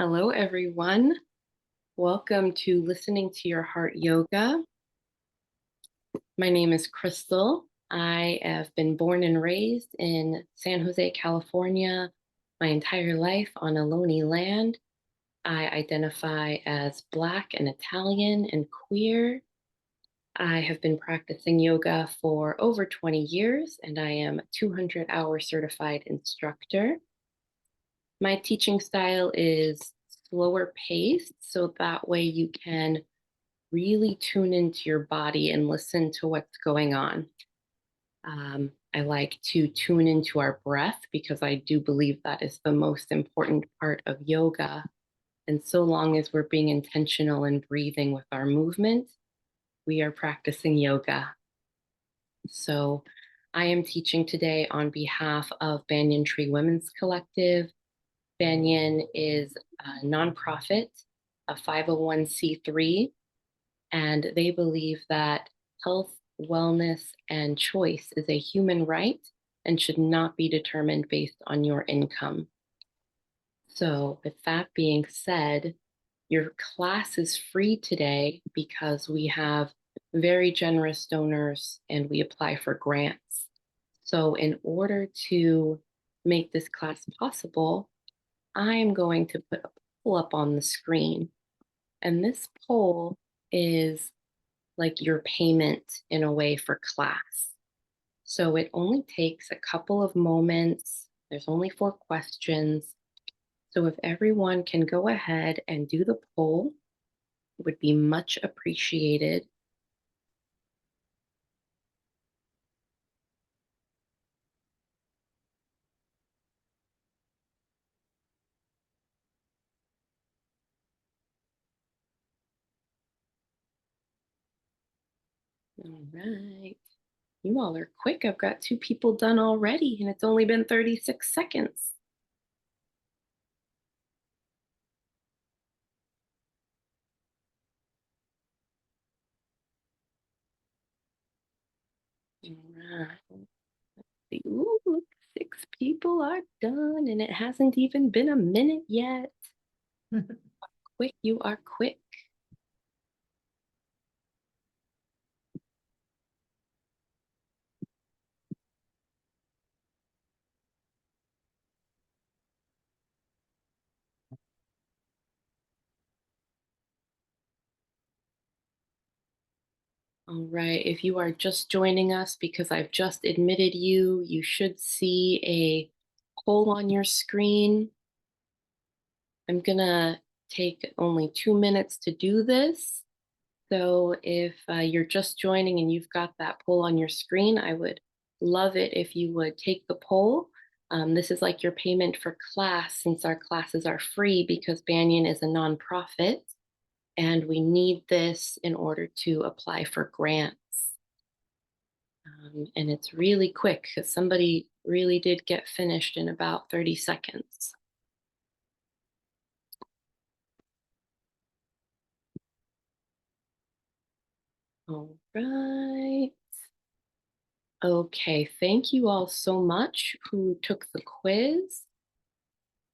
Hello, everyone. Welcome to Listening to Your Heart Yoga. My name is Krystle. I have been born and raised in San Jose, California, my entire life on Ohlone land. I identify as Black and Italian and queer. I have been practicing yoga for over 20 years, and I am a 200-hour certified instructor. My teaching style is slower paced, so that way you can really tune into your body and listen to what's going on. I like to tune into our breath because I do believe that is the most important part of yoga. And so long as we're being intentional and breathing with our movement, we are practicing yoga. So I am teaching today on behalf of Banyan Tree Women's Collective. Banyan is a nonprofit, a 501c3, and they believe that health, wellness, and choice is a human right and should not be determined based on your income. So, with that being said, your class is free today because we have very generous donors and we apply for grants. So, in order to make this class possible, I'm going to put a poll up on the screen. And this poll is like your payment in a way for class. So it only takes a couple of moments. There's only 4 questions. So if everyone can go ahead and do the poll, it would be much appreciated. All right. You all are quick. I've got 2 people done already, and it's only been 36 seconds. All right. Ooh, look, 6 people are done, and it hasn't even been a minute yet. Quick, you are quick. All right, if you are just joining us because I've just admitted you, you should see a poll on your screen. I'm gonna take only 2 minutes to do this. So if you're just joining and you've got that poll on your screen, I would love it if you would take the poll. This is like your payment for class, since our classes are free because Banyan is a nonprofit and we need this in order to apply for grants. And it's really quick because somebody really did get finished in about 30 seconds. All right. Okay, thank you all so much who took the quiz.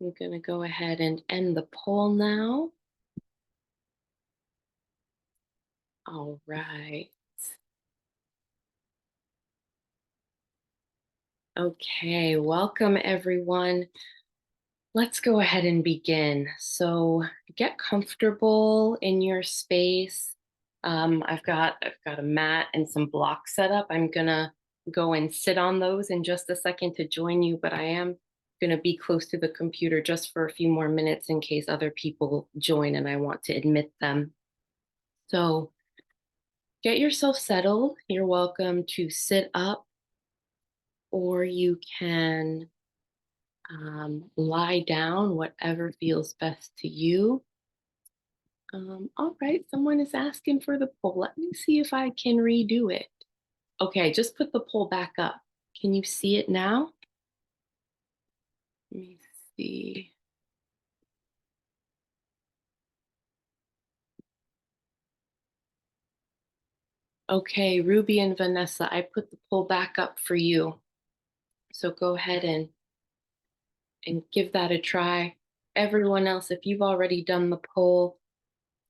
I'm going to go ahead and end the poll now. All right. Okay, welcome everyone. Let's go ahead and begin. So get comfortable in your space. I've got a mat and some blocks set up. I'm gonna go and sit on those in just a second to join you, but I am gonna be close to the computer just for a few more minutes in case other people join and I want to admit them. So get yourself settled. You're welcome to sit up or you can lie down, whatever feels best to you. All right, someone is asking for the poll. Let me see if I can redo it. Okay, just put the poll back up. Can you see it now? Let me see. Okay, Ruby and Vanessa, I put the poll back up for you. So go ahead and give that a try. everyone else, if you've already done the poll,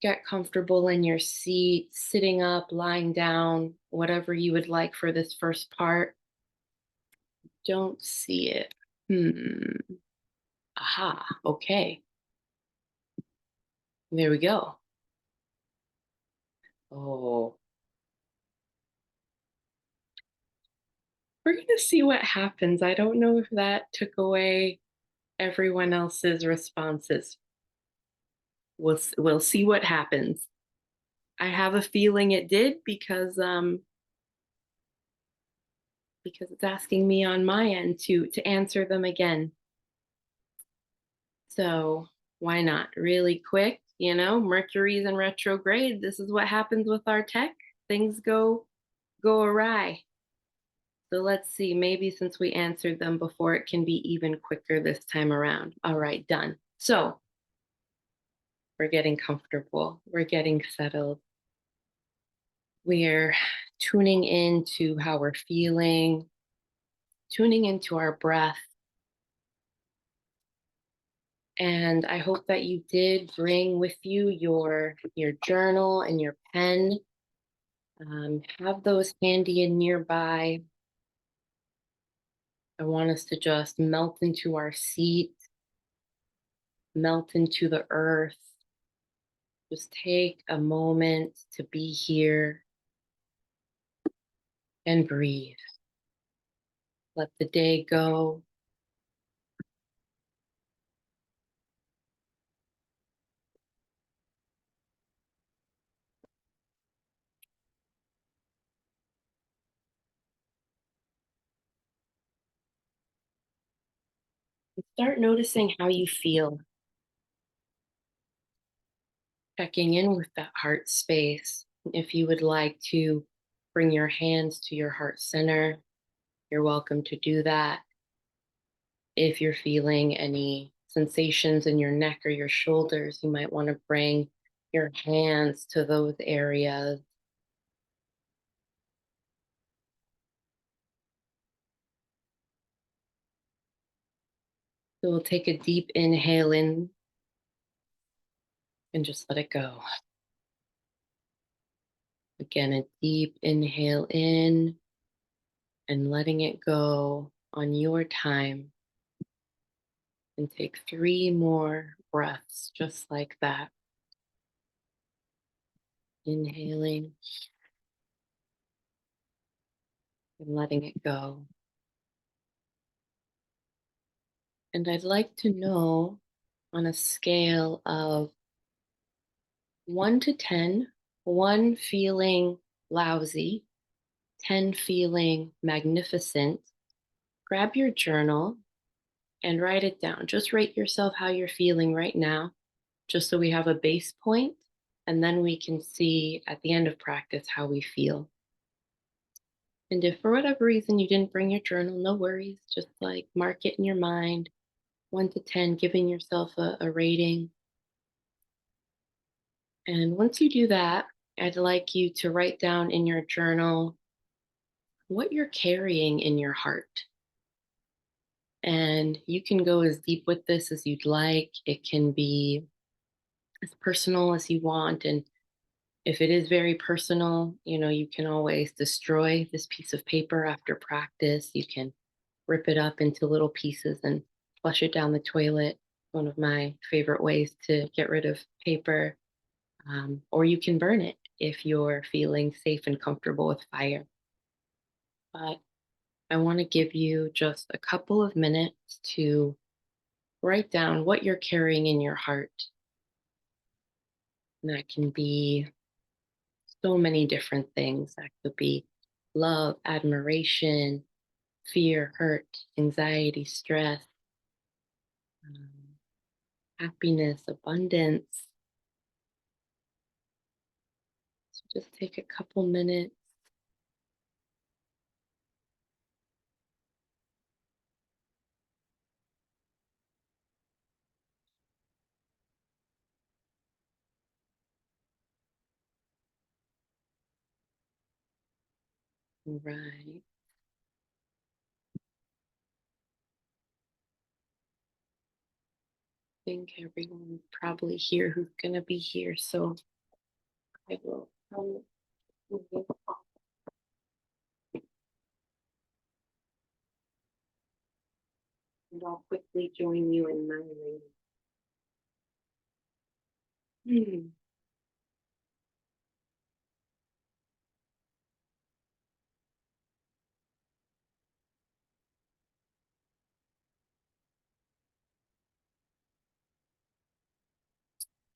get comfortable in your seat, sitting up, lying down, whatever you would like for this first part. Don't see it. Aha. Okay. There we go. Oh, we're going to see what happens. I don't know if that took away everyone else's responses. We'll see what happens. I have a feeling it did because it's asking me on my end to answer them again. So why not? Really quick, Mercury's in retrograde. This is what happens with our tech. Things go awry. So let's see, maybe since we answered them before, it can be even quicker this time around. All right, done. So we're getting comfortable. We're getting settled. We're tuning into how we're feeling, tuning into our breath. And I hope that you did bring with you your journal and your pen. Have those handy and nearby. I want us to just melt into our seat, melt into the earth. Just take a moment to be here and breathe. Let the day go. And start noticing how you feel. Checking in with that heart space. If you would like to bring your hands to your heart center, you're welcome to do that. If you're feeling any sensations in your neck or your shoulders, you might want to bring your hands to those areas. So we'll take a deep inhale in and just let it go. Again, a deep inhale in and letting it go on your time. And take 3 more breaths just like that. Inhaling and letting it go. And I'd like to know, on a scale of 1 to 10, 1 feeling lousy, 10 feeling magnificent, grab your journal and write it down. Just rate yourself how you're feeling right now, just so we have a base point, and then we can see at the end of practice how we feel. And if for whatever reason you didn't bring your journal, no worries. Just like mark it in your mind, 1 to 10, giving yourself a rating. And once you do that, I'd like you to write down in your journal what you're carrying in your heart. And you can go as deep with this as you'd like. It can be as personal as you want. And if it is very personal, you can always destroy this piece of paper after practice. You can rip it up into little pieces and flush it down the toilet. One of my favorite ways to get rid of paper. Or you can burn it if you're feeling safe and comfortable with fire. But I want to give you just a couple of minutes to write down what you're carrying in your heart. And that can be so many different things. That could be love, admiration, fear, hurt, anxiety, stress, um, happiness, abundance. So just take a couple minutes. Right. think everyone probably here who's going to be here, so I will move it on. And I'll quickly join you in my reading.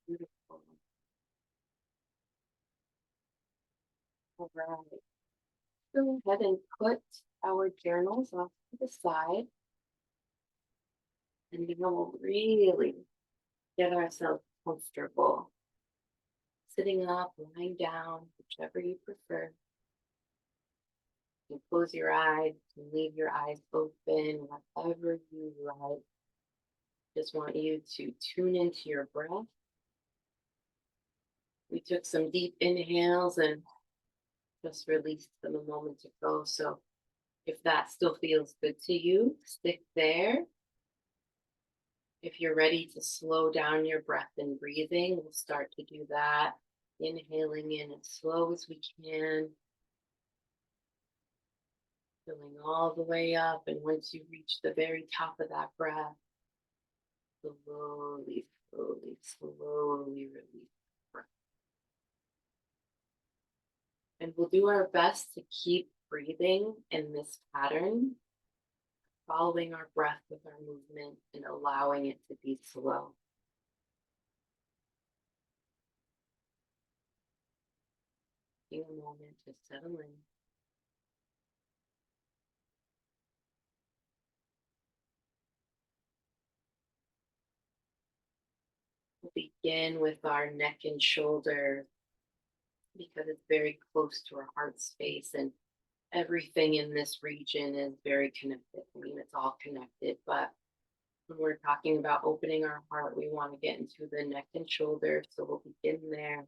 Beautiful. All right. Go ahead and put our journals off to the side. And then we'll really get ourselves comfortable. Sitting up, lying down, whichever you prefer. You can close your eyes, you can leave your eyes open, whatever you like. Just want you to tune into your breath. We took some deep inhales and just released them a moment ago. So if that still feels good to you, stick there. If you're ready to slow down your breath and breathing, we'll start to do that. Inhaling in as slow as we can. Filling all the way up. And once you reach the very top of that breath, slowly, slowly, slowly release the breath. And we'll do our best to keep breathing in this pattern, following our breath with our movement and allowing it to be slow. Taking a moment to settle in. We'll begin with our neck and shoulder because it's very close to our heart space, and everything in this region is very connected. I mean, it's all connected, but when we're talking about opening our heart, we want to get into the neck and shoulder. So we'll begin there.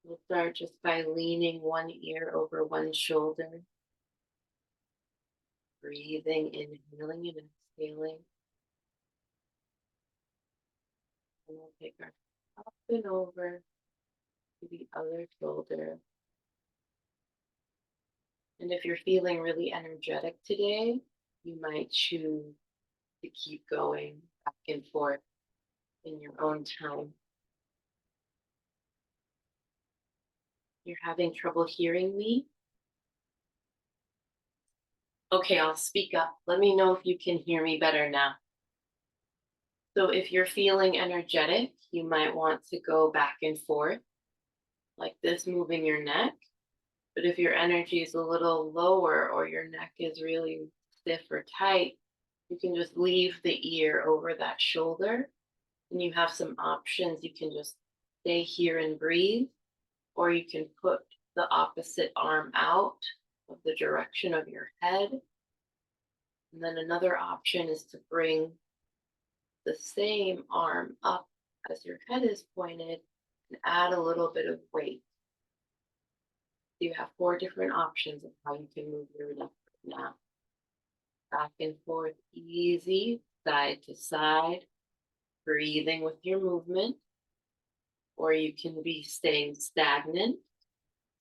We'll start just by leaning one ear over one shoulder. Breathing, inhaling and exhaling. And we'll take our up and over to the other shoulder. And if you're feeling really energetic today, you might choose to keep going back and forth in your own time. You're having trouble hearing me? Okay, I'll speak up. Let me know if you can hear me better now. So if you're feeling energetic, you might want to go back and forth like this, moving your neck. But if your energy is a little lower or your neck is really stiff or tight, you can just leave the ear over that shoulder. And you have some options. You can just stay here and breathe, or you can put the opposite arm out of the direction of your head. And then another option is to bring the same arm up as your head is pointed and add a little bit of weight. You have 4 different options of how you can move your neck now. Back and forth, easy, side to side, breathing with your movement. Or you can be staying stagnant,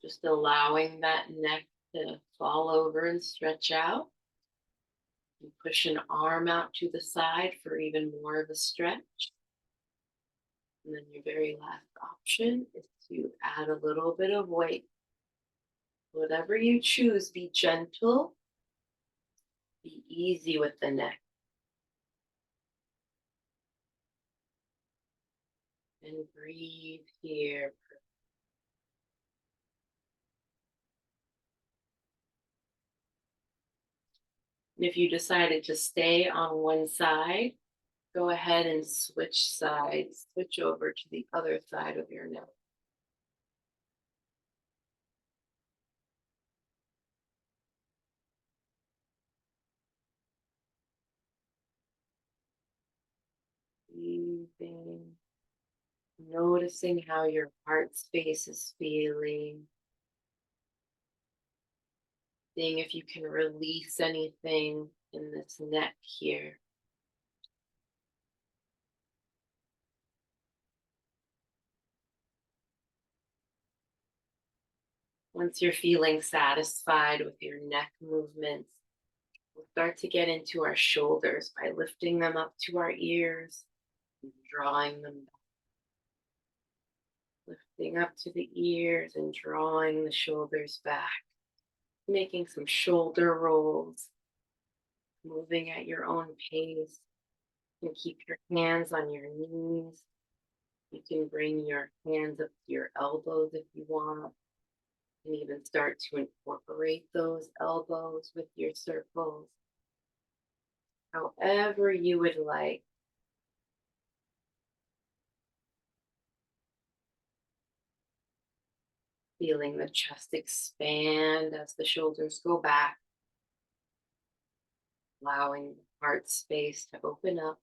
just allowing that neck to fall over and stretch out. You push an arm out to the side for even more of a stretch. And then your very last option is to add a little bit of weight. Whatever you choose, be gentle, be easy with the neck. And breathe here. And if you decided to stay on one side, go ahead and switch sides, switch over to the other side of your neck. Breathing, noticing how your heart space is feeling. Seeing if you can release anything in this neck here. Once you're feeling satisfied with your neck movements, we'll start to get into our shoulders by lifting them up to our ears and drawing them back. Lifting up to the ears and drawing the shoulders back. Making some shoulder rolls, moving at your own pace. You can keep your hands on your knees. You can bring your hands up to your elbows if you want. And even start to incorporate those elbows with your circles. However you would like. Feeling the chest expand as the shoulders go back. Allowing the heart space to open up.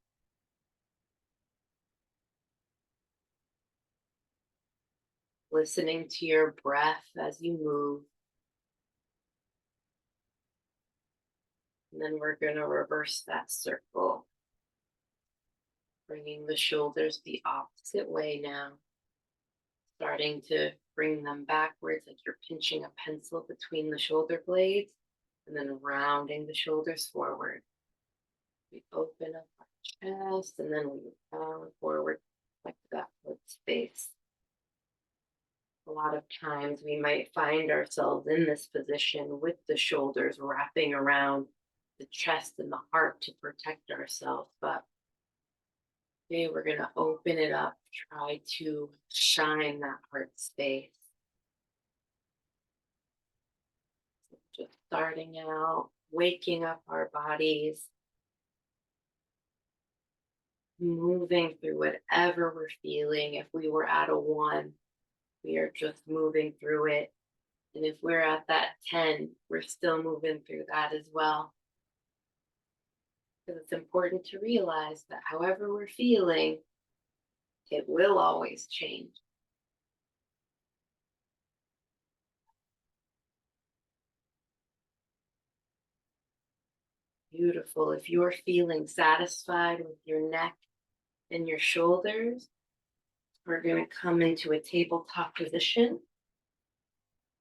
Listening to your breath as you move. And then we're going to reverse that circle. Bringing the shoulders the opposite way now. Starting to bring them backwards like you're pinching a pencil between the shoulder blades. And then rounding the shoulders forward. We open up our chest and then we move down forward like that foot space. A lot of times we might find ourselves in this position with the shoulders wrapping around the chest and the heart to protect ourselves. But today we're going to open it up, try to shine that heart space. So just starting out, waking up our bodies, moving through whatever we're feeling. If we were at a 1, we are just moving through it. And if we're at that 10, we're still moving through that as well. Because it's important to realize that however we're feeling, it will always change. Beautiful. If you're feeling satisfied with your neck and your shoulders, we're going to come into a tabletop position.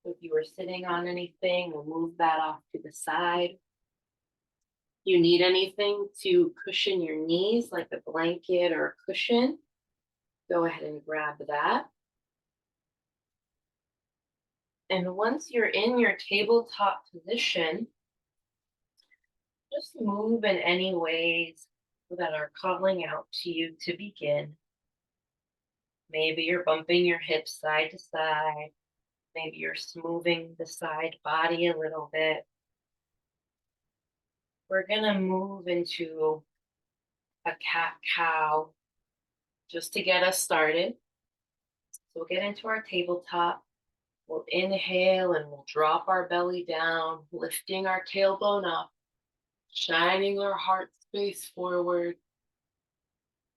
If you were sitting on anything, we'll move that off to the side. You need anything to cushion your knees, like a blanket or a cushion, go ahead and grab that. And once you're in your tabletop position, just move in any ways that are calling out to you to begin. Maybe you're bumping your hips side to side. Maybe you're smoothing the side body a little bit. We're going to move into a cat-cow just to get us started. So we'll get into our tabletop. We'll inhale and we'll drop our belly down, lifting our tailbone up, shining our heart space forward,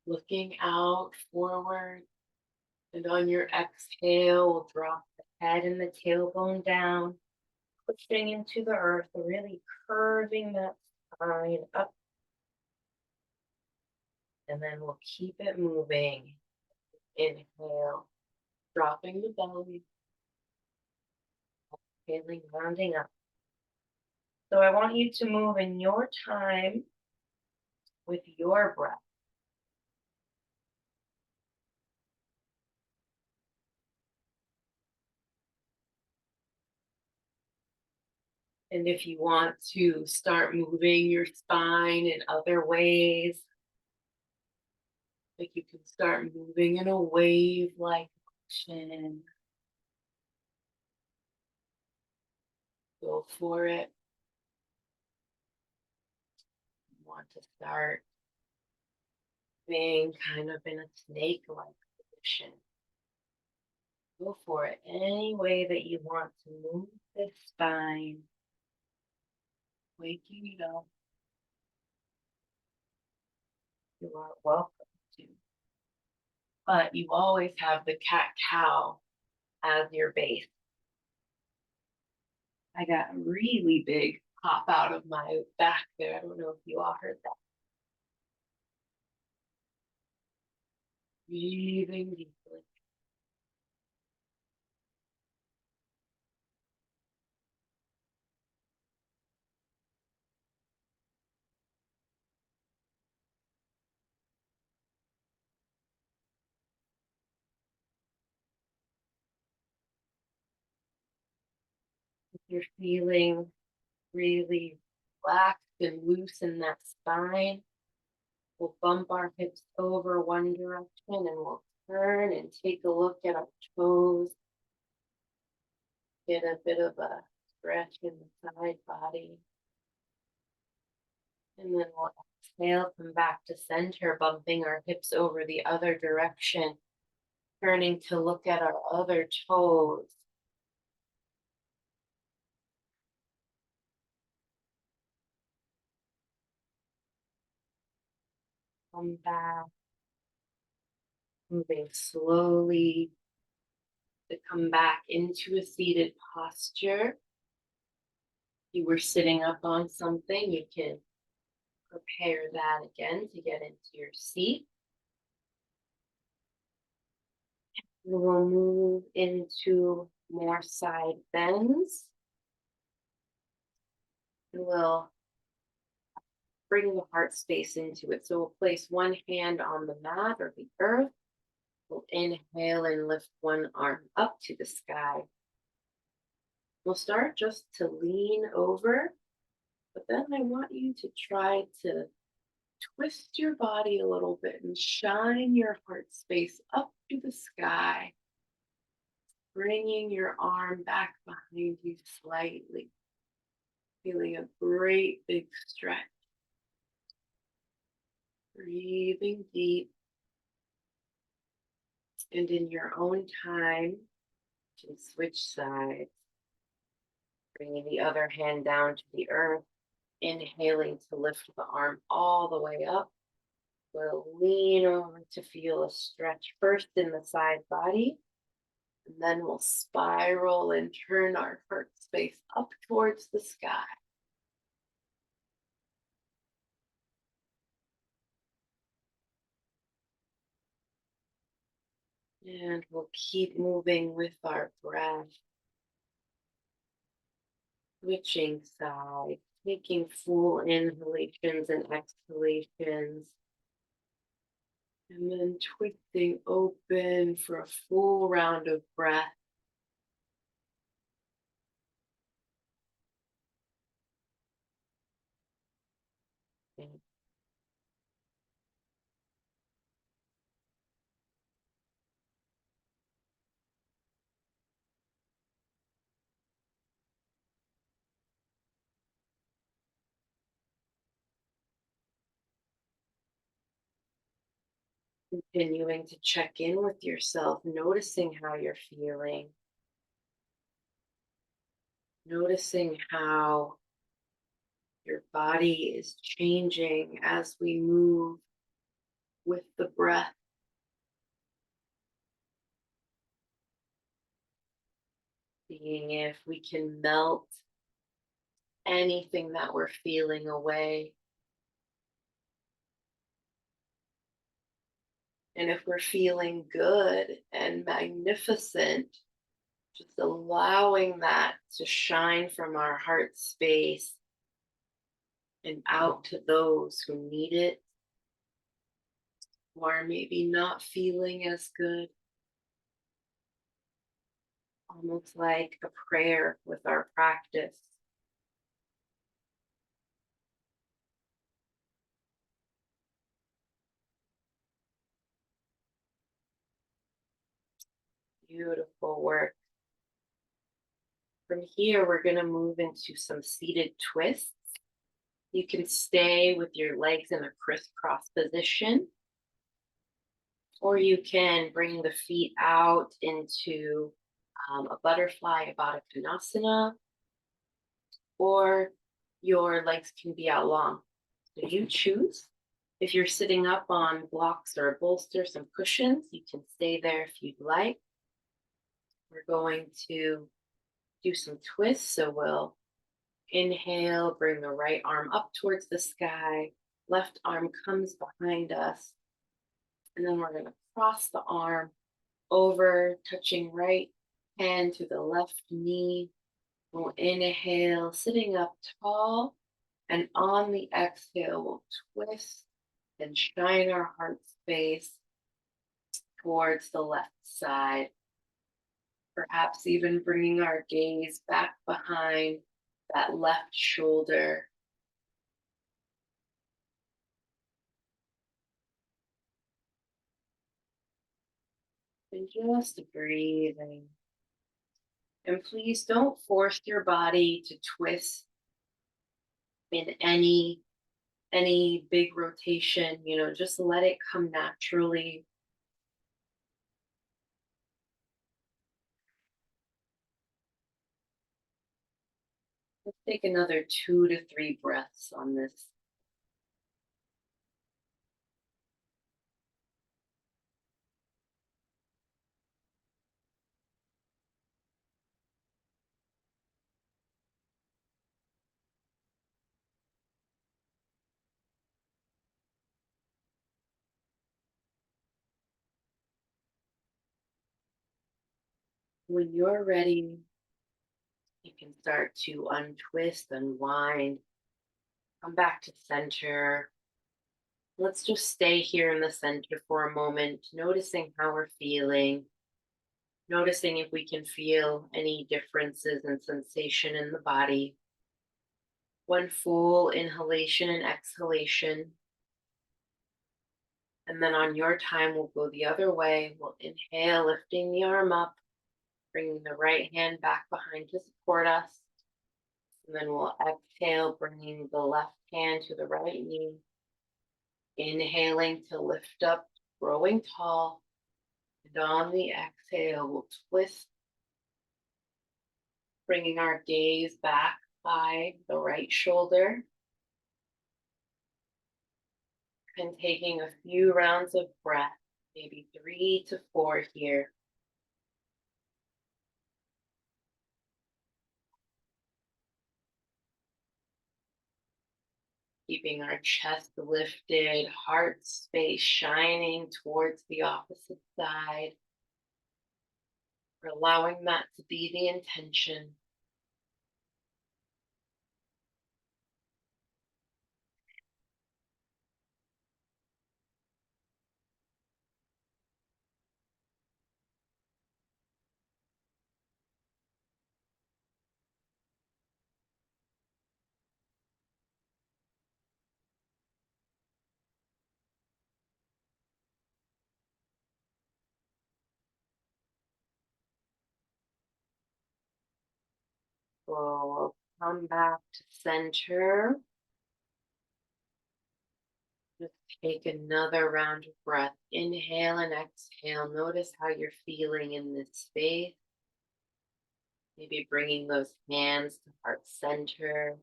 looking out forward. And on your exhale, we'll drop the head and the tailbone down, pushing into the earth, really curving that spine up. And then we'll keep it moving. Inhale, dropping the belly, exhaling, rounding up. So I want you to move in your time with your breath. And if you want to start moving your spine in other ways, like you can start moving in a wave-like motion, go for it. You want to start being kind of in a snake-like position. Go for it. Any way that you want to move the spine, waking it up. You are welcome to. But you always have the cat-cow as your base. I got a really big pop out of my back there. I don't know if you all heard that. Breathing deeply. You're feeling really relaxed and loose in that spine. We'll bump our hips over one direction and we'll turn and take a look at our toes. Get a bit of a stretch in the side body. And then we'll exhale, come back to center, bumping our hips over the other direction, turning to look at our other toes. Come back, moving slowly to come back into a seated posture. If you were sitting up on something, you can prepare that again to get into your seat. We'll move into more side bends. And we'll bring the heart space into it. So we'll place one hand on the mat or the earth. We'll inhale and lift one arm up to the sky. We'll start just to lean over, but then I want you to try to twist your body a little bit and shine your heart space up to the sky, bringing your arm back behind you slightly, feeling a great big stretch. Breathing deep, and in your own time, you can switch sides, bringing the other hand down to the earth, inhaling to lift the arm all the way up. We'll lean over to feel a stretch first in the side body, and then we'll spiral and turn our heart space up towards the sky. And we'll keep moving with our breath, switching sides, taking full inhalations and exhalations, and then twisting open for a full round of breath. And continuing to check in with yourself, noticing how you're feeling, noticing how your body is changing as we move with the breath. Seeing if we can melt anything that we're feeling away. And if we're feeling good and magnificent, just allowing that to shine from our heart space and out to those who need it, or maybe not feeling as good. Almost like a prayer with our practice. Beautiful work. From here, we're going to move into some seated twists. You can stay with your legs in a crisscross position, or you can bring the feet out into a butterfly, a Baddha Konasana, or your legs can be out long. So you choose. If you're sitting up on blocks or a bolster, some cushions, you can stay there if you'd like. We're going to do some twists. So we'll inhale, bring the right arm up towards the sky. Left arm comes behind us. And then we're going to cross the arm over, touching right hand to the left knee. We'll inhale, sitting up tall. And on the exhale, we'll twist and shine our heart space towards the left side. Perhaps even bringing our gaze back behind that left shoulder. And just breathing. And please don't force your body to twist in any big rotation, just let it come naturally. Let's take another 2 to 3 breaths on this. When you're ready, you can start to untwist, unwind, come back to center. Let's just stay here in the center for a moment, noticing how we're feeling, noticing if we can feel any differences in sensation in the body. One full inhalation and exhalation. And then on your time, we'll go the other way. We'll inhale, lifting the arm up, bringing the right hand back behind to support us. And then we'll exhale, bringing the left hand to the right knee. Inhaling to lift up, growing tall. And on the exhale, we'll twist, bringing our gaze back by the right shoulder. And taking a few rounds of breath, maybe 3 to 4 here. Keeping our chest lifted, heart space shining towards the opposite side. We're allowing that to be the intention. So we'll come back to center. Just take another round of breath. Inhale and exhale. Notice how you're feeling in this space. Maybe bringing those hands to heart center.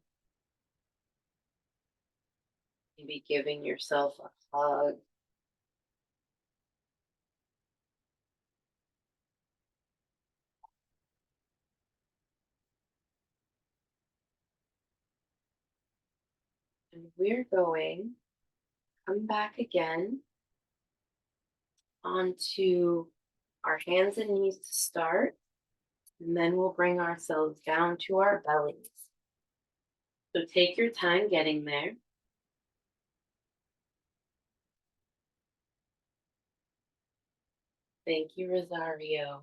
Maybe giving yourself a hug. And we're going, come back again onto our hands and knees to start. And then we'll bring ourselves down to our bellies. So take your time getting there. Thank you, Rosario.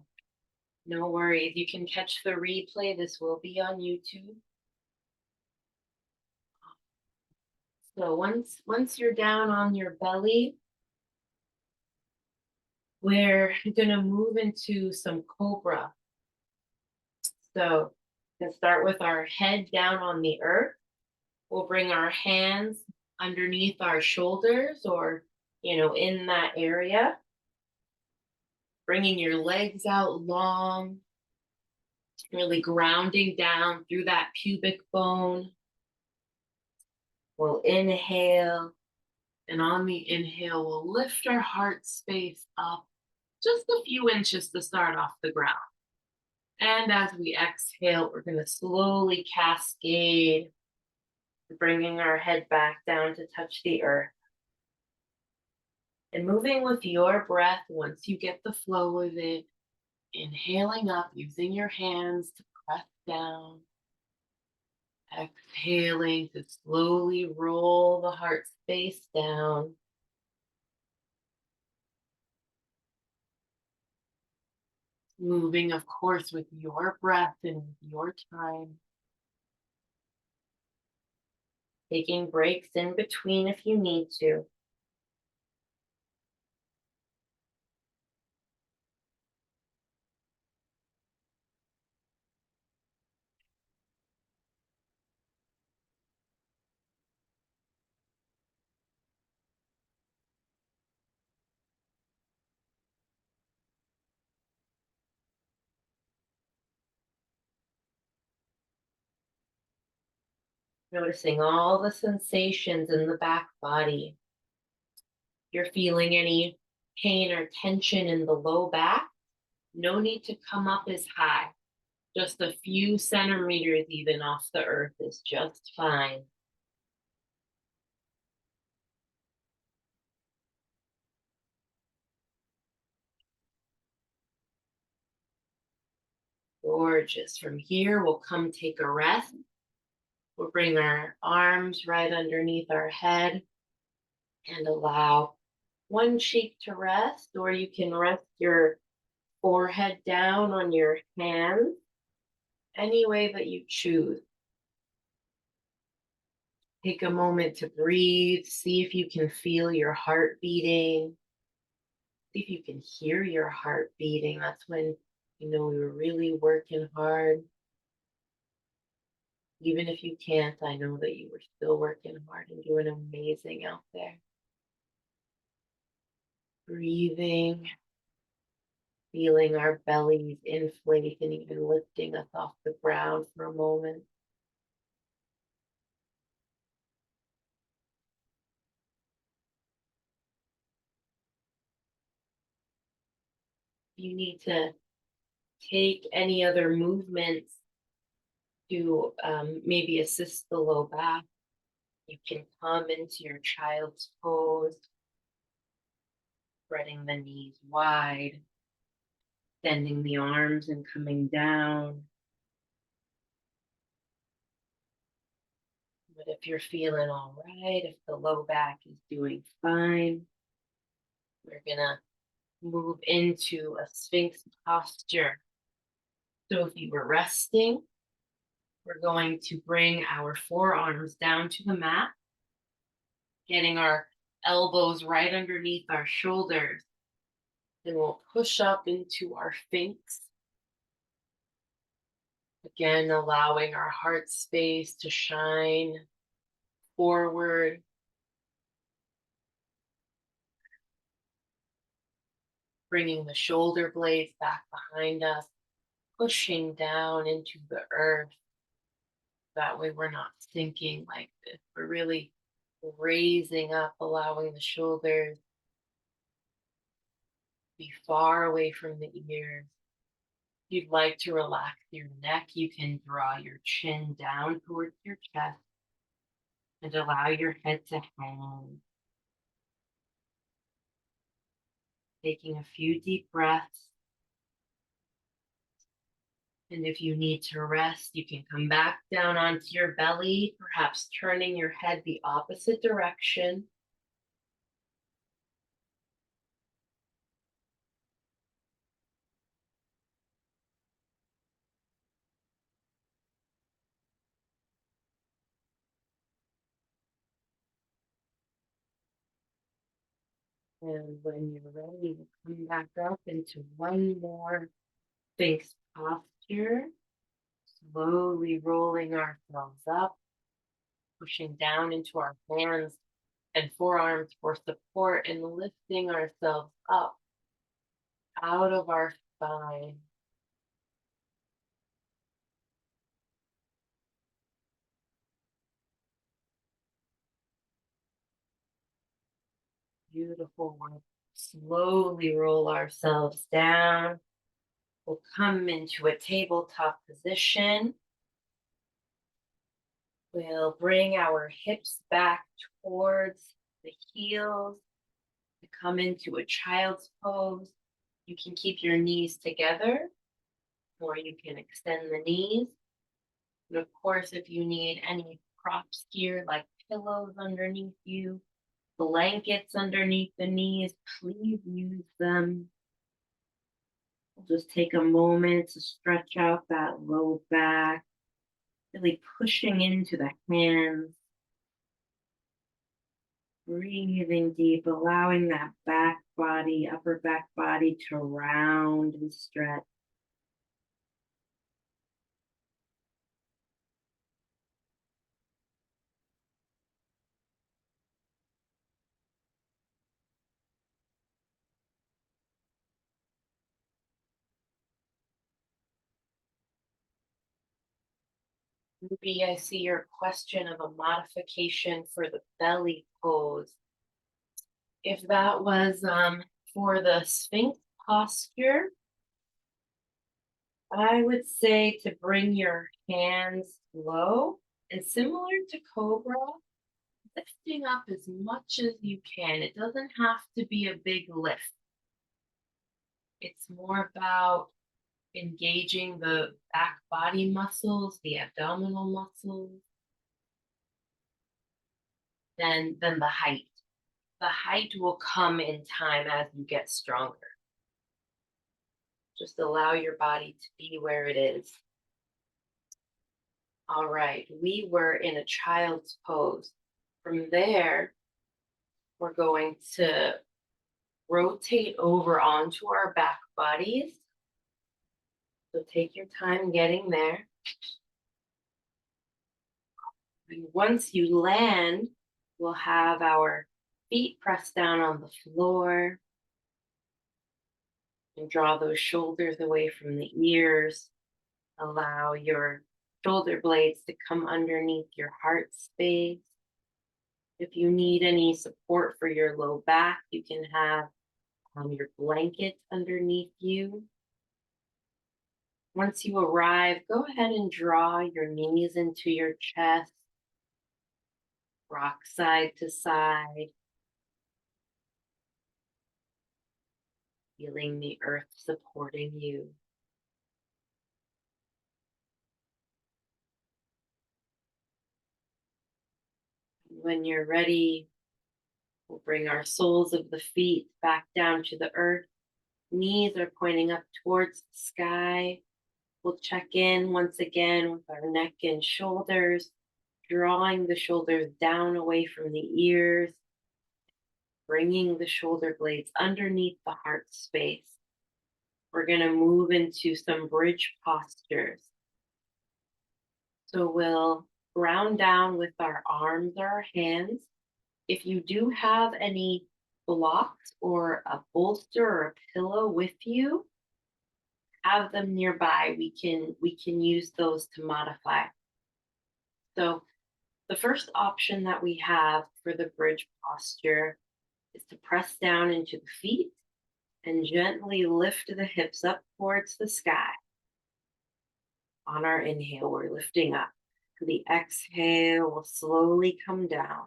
No worries. You can catch the replay. This will be on YouTube. So once you're down on your belly, we're going to move into some cobra. So we can start with our head down on the earth. We'll bring our hands underneath our shoulders or, in that area. Bringing your legs out long, really grounding down through that pubic bone. We'll inhale, and on the inhale, we'll lift our heart space up just a few inches to start off the ground. And as we exhale, we're going to slowly cascade, bringing our head back down to touch the earth. And moving with your breath, once you get the flow of it, inhaling up, using your hands to press down. Exhaling to slowly roll the heart space down. Moving, of course, with your breath and with your time. Taking breaks in between if you need to. Noticing all the sensations in the back body. If you're feeling any pain or tension in the low back, no need to come up as high. Just a few centimeters even off the earth is just fine. Gorgeous. From here, we'll come take a rest. We'll bring our arms right underneath our head and allow one cheek to rest, or you can rest your forehead down on your hands, any way that you choose. Take a moment to breathe, see if you can feel your heart beating, see if you can hear your heart beating. That's when you know you're really working hard. Even if you can't, I know that you were still working hard and doing amazing out there. Breathing, feeling our bellies inflate and even lifting us off the ground for a moment. If you need to take any other movements to maybe assist the low back, you can come into your child's pose, spreading the knees wide, extending the arms and coming down. But if you're feeling all right, if the low back is doing fine, we're gonna move into a Sphinx posture. So if you were resting, we're going to bring our forearms down to the mat, getting our elbows right underneath our shoulders. Then we'll push up into our Sphinx. Again, allowing our heart space to shine forward. Bringing the shoulder blades back behind us, pushing down into the earth. That way we're not sinking like this. We're really raising up, allowing the shoulders to be far away from the ears. If you'd like to relax your neck, you can draw your chin down towards your chest and allow your head to hang. Taking a few deep breaths. And if you need to rest, you can come back down onto your belly, perhaps turning your head the opposite direction. And when you're ready, we'll come back up into one more Sphinx posture. Slowly rolling ourselves up, pushing down into our hands and forearms for support and lifting ourselves up out of our spine. Beautiful work. Slowly roll ourselves down. We'll come into a tabletop position. We'll bring our hips back towards the heels to come into a child's pose. You can keep your knees together, or you can extend the knees. And of course, if you need any props here, like pillows underneath you, blankets underneath the knees, please use them. Just take a moment to stretch out that low back, really pushing into the hands, breathing deep, allowing that back body, upper back body to round and stretch. Ruby, I see your question of a modification for the belly pose. If that was for the Sphinx posture, I would say to bring your hands low and similar to Cobra, lifting up as much as you can. It doesn't have to be a big lift. It's more about engaging the back body muscles, the abdominal muscles, than the height. The height will come in time as you get stronger. Just allow your body to be where it is. All right, we were in a child's pose. From there, we're going to rotate over onto our back bodies. So take your time getting there. And once you land, we'll have our feet pressed down on the floor and draw those shoulders away from the ears. Allow your shoulder blades to come underneath your heart space. If you need any support for your low back, you can have your blanket underneath you. Once you arrive, go ahead and draw your knees into your chest. Rock side to side. Feeling the earth supporting you. When you're ready, we'll bring our soles of the feet back down to the earth. Knees are pointing up towards the sky. We'll check in once again with our neck and shoulders, drawing the shoulders down away from the ears, bringing the shoulder blades underneath the heart space. We're going to move into some bridge postures. So we'll ground down with our arms or our hands. If you do have any blocks or a bolster or a pillow with you, have them nearby. We can use those to modify. So the first option that we have for the bridge posture is to press down into the feet and gently lift the hips up towards the sky. On our inhale, we're lifting up. The exhale will slowly come down.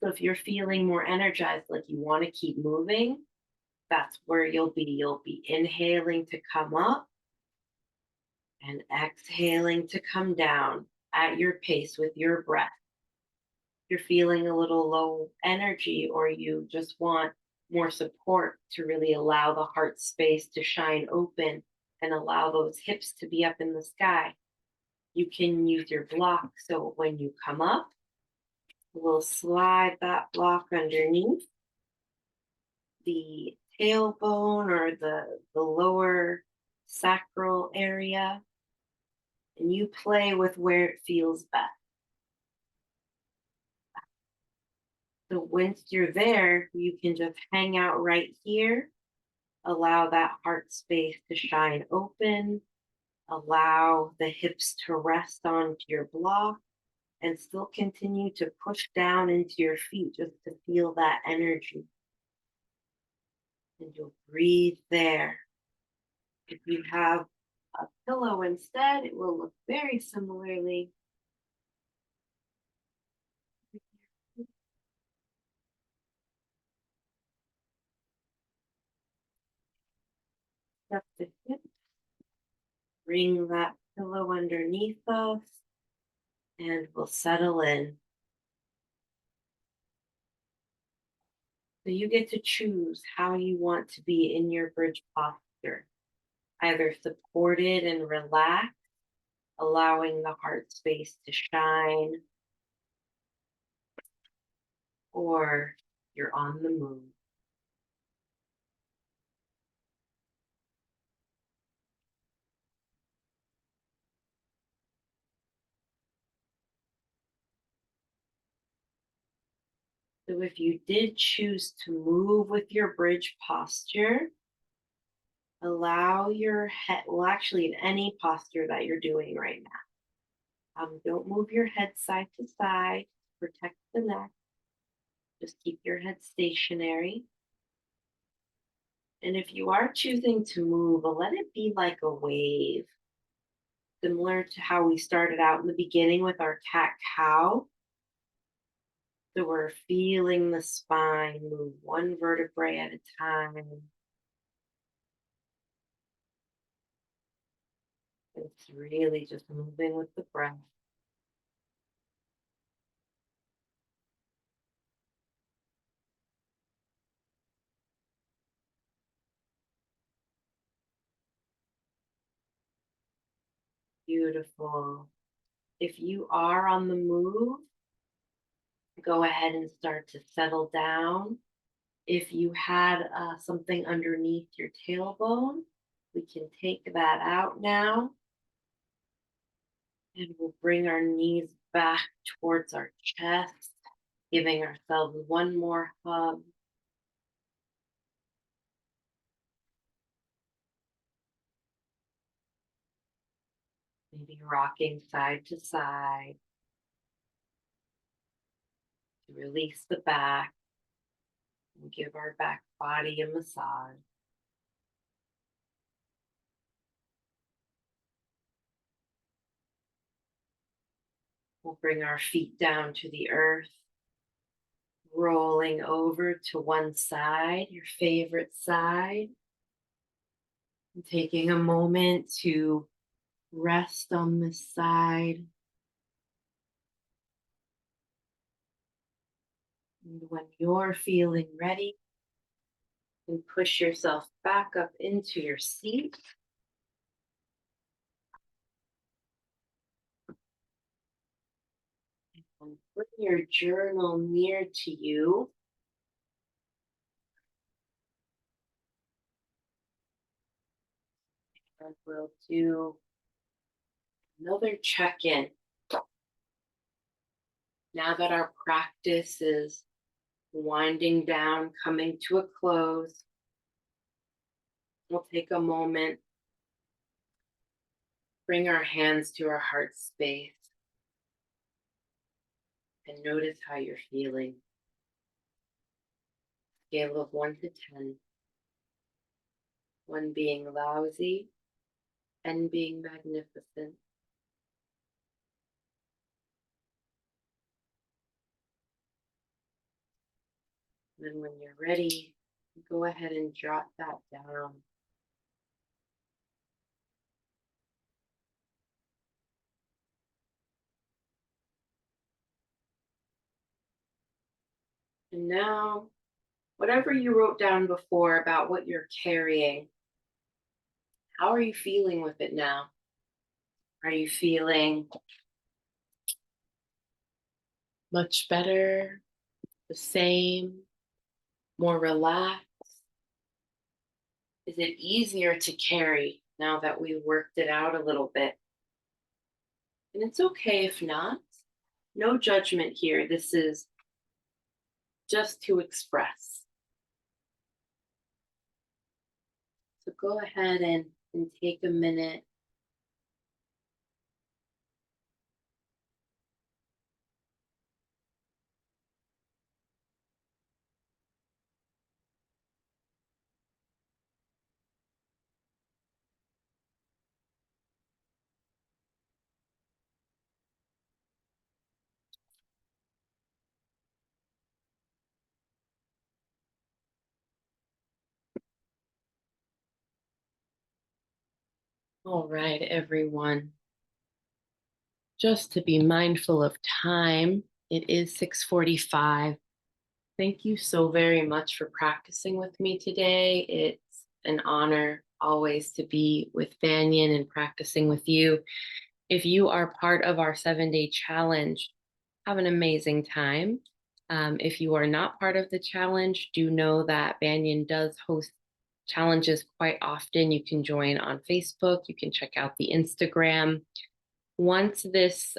So if you're feeling more energized, like you want to keep moving, that's where you'll be. You'll be inhaling to come up and exhaling to come down at your pace with your breath. If you're feeling a little low energy or you just want more support to really allow the heart space to shine open and allow those hips to be up in the sky, you can use your block. So when you come up, we'll slide that block underneath the tailbone or the lower sacral area, and you play with where it feels best. So once you're there, you can just hang out right here, allow that heart space to shine open, allow the hips to rest onto your block, and still continue to push down into your feet just to feel that energy. And you'll breathe there. If you have a pillow instead, it will look very similarly. Up the hips, bring that pillow underneath us, and we'll settle in. So you get to choose how you want to be in your bridge posture. either supported and relaxed, allowing the heart space to shine, or you're on the move. So if you did choose to move with your bridge posture, allow your head, well, actually, in any posture that you're doing right now, don't move your head side to side, protect the neck. Just keep your head stationary. And if you are choosing to move, let it be like a wave, similar to how we started out in the beginning with our cat cow. So we're feeling the spine move one vertebrae at a time. It's really just moving with the breath. Beautiful. If you are on the move, go ahead and start to settle down. If you had something underneath your tailbone, we can take that out now. And we'll bring our knees back towards our chest, giving ourselves one more hug. Maybe rocking side to side to release the back and give our back body a massage. We'll bring our feet down to the earth, rolling over to one side, your favorite side, and taking a moment to rest on this side. And when you're feeling ready, you can push yourself back up into your seat. And bring your journal near to you. And we'll do another check-in. Now that our practice is winding down, coming to a close, we'll take a moment, bring our hands to our heart space, and notice how you're feeling. Scale of 1 to 10. 1 being lousy, 10 being magnificent. And then when you're ready, go ahead and jot that down. And now, whatever you wrote down before about what you're carrying, how are you feeling with it now? Are you feeling much better, the same, more relaxed? Is it easier to carry now that we worked it out a little bit? And it's okay if not. No judgment here. This is just to express. So go ahead and take a minute. All right, everyone. Just to be mindful of time, it is 6:45. Thank you so very much for practicing with me today. It's an honor always to be with Banyan and practicing with you. If you are part of our 7-day challenge, have an amazing time. If you are not part of the challenge, do know that Banyan does host challenges quite often. You can join on Facebook. You can check out the Instagram. Once this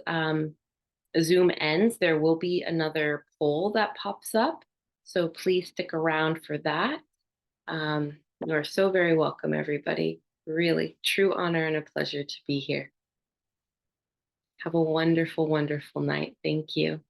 Zoom ends, there will be another poll that pops up. So please stick around for that. You are so very welcome, everybody. Really, true honor and a pleasure to be here. Have a wonderful, wonderful night. Thank you.